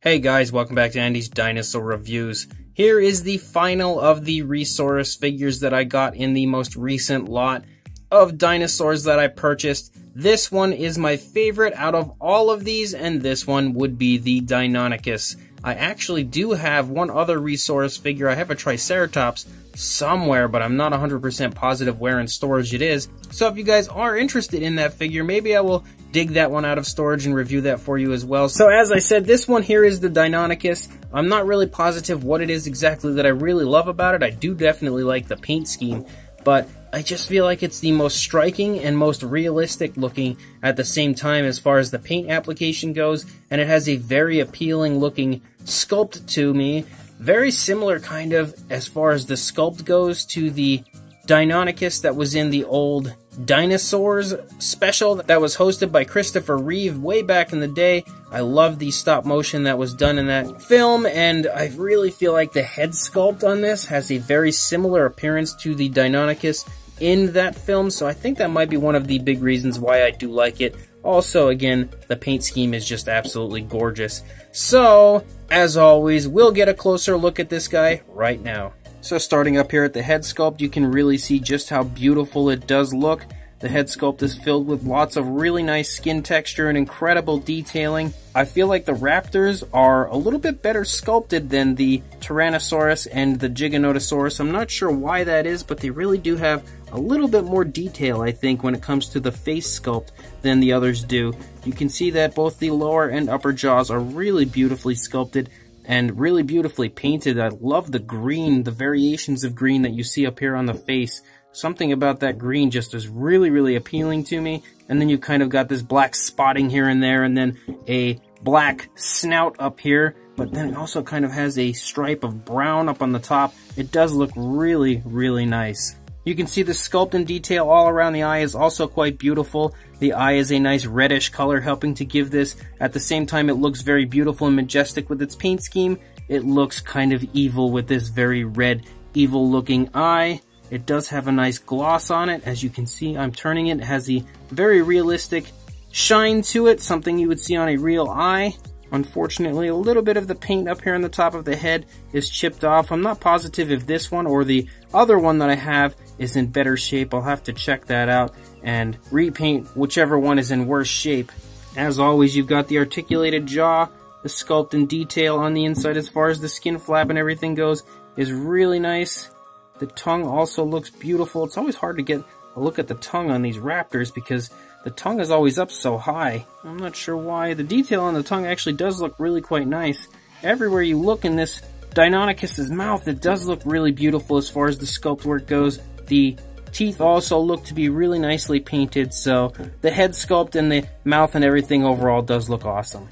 Hey guys, welcome back to Andy's Dinosaur Reviews. Here is the final of the Resaurus figures that I got in the most recent lot of dinosaurs that I purchased. This one is my favorite out of all of these, and this one would be the Deinonychus. I actually do have one other Resaurus figure. I have a Triceratops somewhere, but I'm not 100% positive where in storage it is. So if you guys are interested in that figure, maybe I will dig that one out of storage and review that for you as well. So as I said, this one here is the Deinonychus. I'm not really positive what it is exactly that I really love about it. I do definitely like the paint scheme, but I just feel like it's the most striking and most realistic looking at the same time as far as the paint application goes, and it has a very appealing looking sculpt to me. Very similar kind of as far as the sculpt goes to the Deinonychus that was in the old Dinosaurs special that was hosted by Christopher Reeve way back in the day. I love the stop motion that was done in that film, and I really feel like the head sculpt on this has a very similar appearance to the Deinonychus in that film, so I think that might be one of the big reasons why I do like it. Also, again, the paint scheme is just absolutely gorgeous. So, as always, we'll get a closer look at this guy right now. So starting up here at the head sculpt, you can really see just how beautiful it does look. The head sculpt is filled with lots of really nice skin texture and incredible detailing. I feel like the raptors are a little bit better sculpted than the Tyrannosaurus and the Giganotosaurus. I'm not sure why that is, but they really do have a little bit more detail, I think, when it comes to the face sculpt than the others do. You can see that both the lower and upper jaws are really beautifully sculpted and really beautifully painted. I love the green, the variations of green that you see up here on the face. Something about that green just is really, really appealing to me. And then you kind of got this black spotting here and there, and then a black snout up here. But then it also kind of has a stripe of brown up on the top. It does look really, really nice. You can see the sculpt and detail all around the eye is also quite beautiful. The eye is a nice reddish color, helping to give this, at the same time it looks very beautiful and majestic with its paint scheme, it looks kind of evil with this very red, evil looking eye. It does have a nice gloss on it. As you can see, I'm turning it. It has a very realistic shine to it, something you would see on a real eye. Unfortunately, a little bit of the paint up here on the top of the head is chipped off. I'm not positive if this one or the other one that I have is in better shape. I'll have to check that out and repaint whichever one is in worse shape. As always, you've got the articulated jaw. The sculpt and detail on the inside as far as the skin flap and everything goes is really nice. The tongue also looks beautiful. It's always hard to get a look at the tongue on these raptors because the tongue is always up so high. I'm not sure why. The detail on the tongue actually does look really quite nice. Everywhere you look in this Deinonychus's mouth, it does look really beautiful as far as the sculpt work goes. The teeth also look to be really nicely painted, so the head sculpt and the mouth and everything overall does look awesome.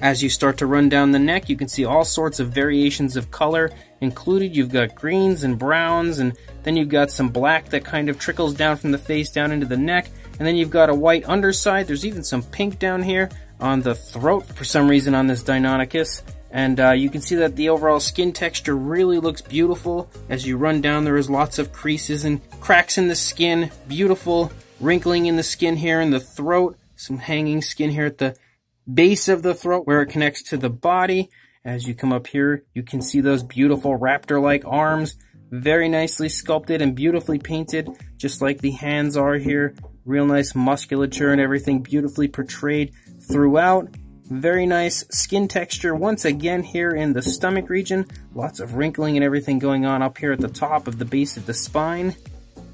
As you start to run down the neck, you can see all sorts of variations of color included. You've got greens and browns, and then you've got some black that kind of trickles down from the face down into the neck, and then you've got a white underside. There's even some pink down here on the throat for some reason on this Deinonychus. And you can see that the overall skin texture really looks beautiful. As you run down, there is lots of creases and cracks in the skin. Beautiful wrinkling in the skin here in the throat. Some hanging skin here at the base of the throat where it connects to the body. As you come up here, you can see those beautiful raptor-like arms. Very nicely sculpted and beautifully painted, just like the hands are here. Real nice musculature and everything beautifully portrayed throughout. Very nice skin texture once again here in the stomach region. Lots of wrinkling and everything going on up here at the top of the base of the spine.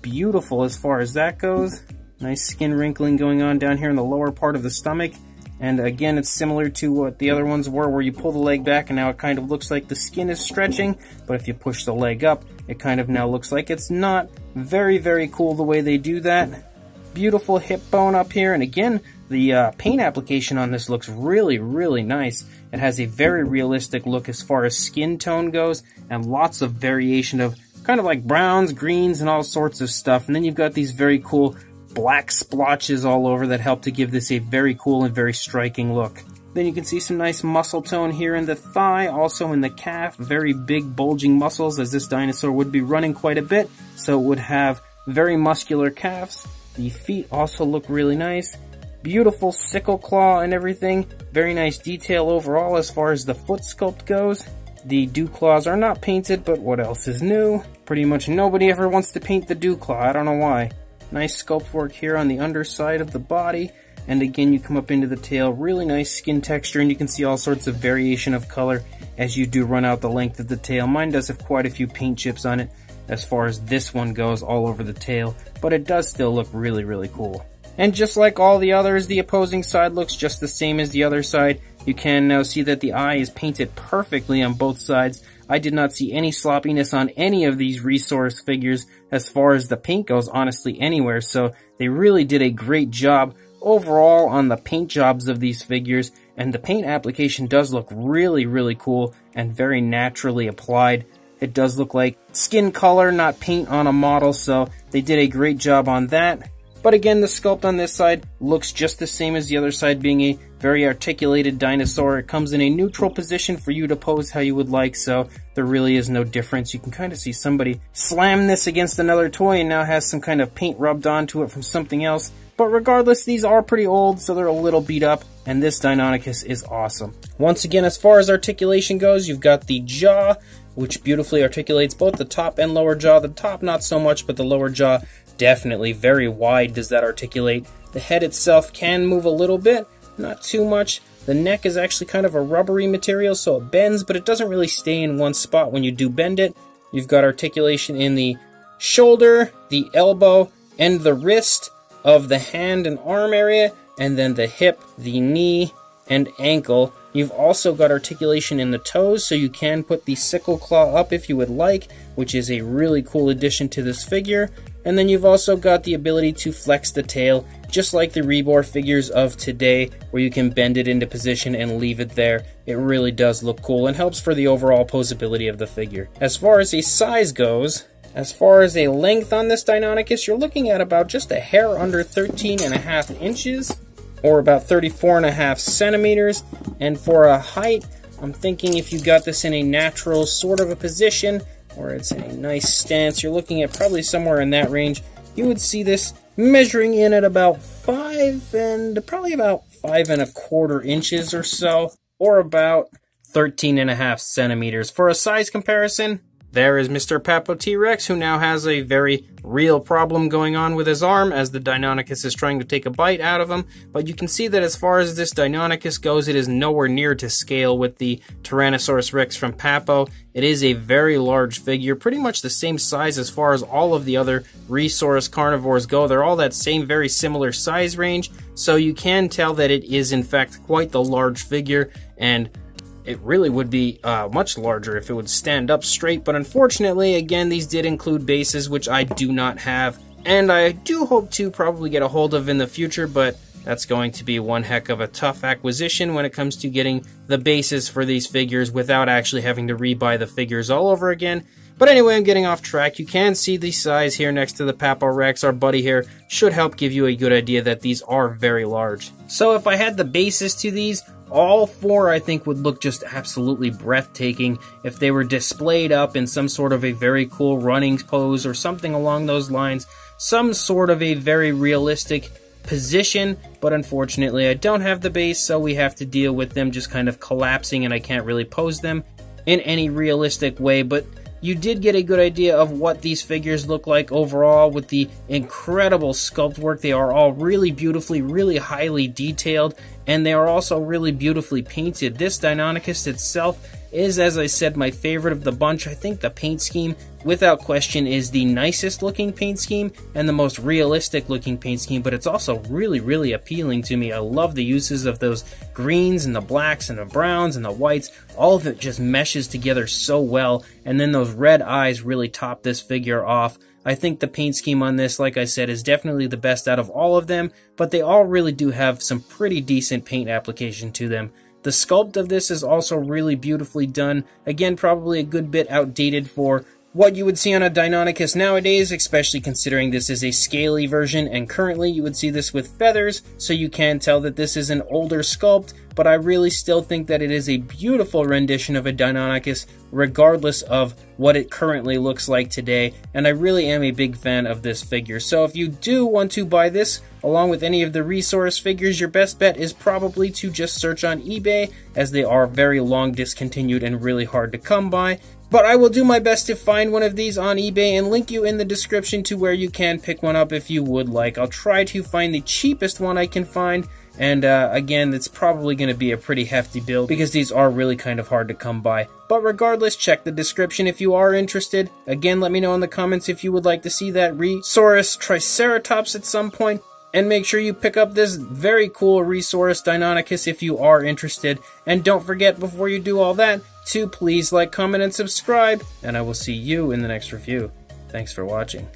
Beautiful as far as that goes. Nice skin wrinkling going on down here in the lower part of the stomach. And again, it's similar to what the other ones were, where you pull the leg back and now it kind of looks like the skin is stretching. But if you push the leg up, it kind of now looks like it's not. Very, very cool the way they do that. Beautiful hip bone up here, and again, the paint application on this looks really, really nice. It has a very realistic look as far as skin tone goes, and lots of variation of kind of like browns, greens, and all sorts of stuff. And then you've got these very cool black splotches all over that help to give this a very cool and very striking look. Then you can see some nice muscle tone here in the thigh, also in the calf. Very big bulging muscles, as this dinosaur would be running quite a bit, so it would have very muscular calves. The feet also look really nice. Beautiful sickle claw and everything. Very nice detail overall as far as the foot sculpt goes. The dew claws are not painted, but what else is new? Pretty much nobody ever wants to paint the dew claw, I don't know why. Nice sculpt work here on the underside of the body. And again, you come up into the tail, really nice skin texture, and you can see all sorts of variation of color as you do run out the length of the tail. Mine does have quite a few paint chips on it as far as this one goes all over the tail, but it does still look really, really cool. And just like all the others, the opposing side looks just the same as the other side. You can now see that the eye is painted perfectly on both sides. I did not see any sloppiness on any of these Resaurus figures as far as the paint goes, honestly, anywhere, so they really did a great job overall on the paint jobs of these figures, and the paint application does look really, really cool and very naturally applied. It does look like skin color, not paint on a model, so they did a great job on that. But again, the sculpt on this side looks just the same as the other side, being a very articulated dinosaur. It comes in a neutral position for you to pose how you would like, so there really is no difference. You can kind of see somebody slam this against another toy and now has some kind of paint rubbed onto it from something else. But regardless, these are pretty old, so they're a little beat up, and this Deinonychus is awesome. Once again, as far as articulation goes, you've got the jaw, which beautifully articulates both the top and lower jaw. The top not so much, but the lower jaw definitely very wide does that articulate. The head itself can move a little bit, not too much. The neck is actually kind of a rubbery material, so it bends, but it doesn't really stay in one spot when you do bend it. You've got articulation in the shoulder, the elbow, and the wrist of the hand and arm area, and then the hip, the knee, and ankle. You've also got articulation in the toes, so you can put the sickle claw up if you would like, which is a really cool addition to this figure. And then you've also got the ability to flex the tail, just like the Reborn figures of today, where you can bend it into position and leave it there. It really does look cool and helps for the overall posability of the figure. As far as a size goes, as far as a length on this Deinonychus, you're looking at about just a hair under 13.5 inches, or about 34.5 centimeters. And for a height, I'm thinking if you got this in a natural sort of a position, or it's in a nice stance, you're looking at probably somewhere in that range. You would see this measuring in at about probably about 5.25 inches or so, or about 13.5 centimeters. For a size comparison, there is Mr. Papo T-Rex, who now has a very real problem going on with his arm as the Deinonychus is trying to take a bite out of him. But you can see that as far as this Deinonychus goes, it is nowhere near to scale with the Tyrannosaurus Rex from Papo. It is a very large figure, pretty much the same size as far as all of the other Resaurus carnivores go. They're all that same very similar size range, so you can tell that it is in fact quite the large figure, and it really would be much larger if it would stand up straight, but unfortunately, again, these did include bases, which I do not have, and I do hope to probably get a hold of in the future, but that's going to be one heck of a tough acquisition when it comes to getting the bases for these figures without actually having to rebuy the figures all over again. But anyway, I'm getting off track. You can see the size here next to the Papo Rex. Our buddy here should help give you a good idea that these are very large. So if I had the bases to these, all four I think would look just absolutely breathtaking if they were displayed up in some sort of a very cool running pose or something along those lines. Some sort of a very realistic position, but unfortunately I don't have the base, so we have to deal with them just kind of collapsing, and I can't really pose them in any realistic way. But you did get a good idea of what these figures look like overall with the incredible sculpt work. They are all really beautifully, really highly detailed, and they are also really beautifully painted. This Deinonychus itself is, as I said, my favorite of the bunch. I think the paint scheme, without question, is the nicest looking paint scheme and the most realistic looking paint scheme, but it's also really, really appealing to me. I love the uses of those greens and the blacks and the browns and the whites. All of it just meshes together so well, and then those red eyes really top this figure off. I think the paint scheme on this, like I said, is definitely the best out of all of them, but they all really do have some pretty decent paint application to them. The sculpt of this is also really beautifully done. Again, probably a good bit outdated for what you would see on a Deinonychus nowadays, especially considering this is a scaly version, and currently you would see this with feathers, so you can tell that this is an older sculpt, but I really still think that it is a beautiful rendition of a Deinonychus, regardless of what it currently looks like today, and I really am a big fan of this figure. So if you do want to buy this, along with any of the Resaurus figures, your best bet is probably to just search on eBay, as they are very long discontinued and really hard to come by. But I will do my best to find one of these on eBay and link you in the description to where you can pick one up if you would like. I'll try to find the cheapest one I can find, and again, it's probably going to be a pretty hefty build because these are really kind of hard to come by. But regardless, check the description if you are interested. Again, let me know in the comments if you would like to see that Resaurus Triceratops at some point. And make sure you pick up this very cool Resaurus Deinonychus if you are interested. And don't forget, before you do all that, to please like, comment, and subscribe. And I will see you in the next review. Thanks for watching.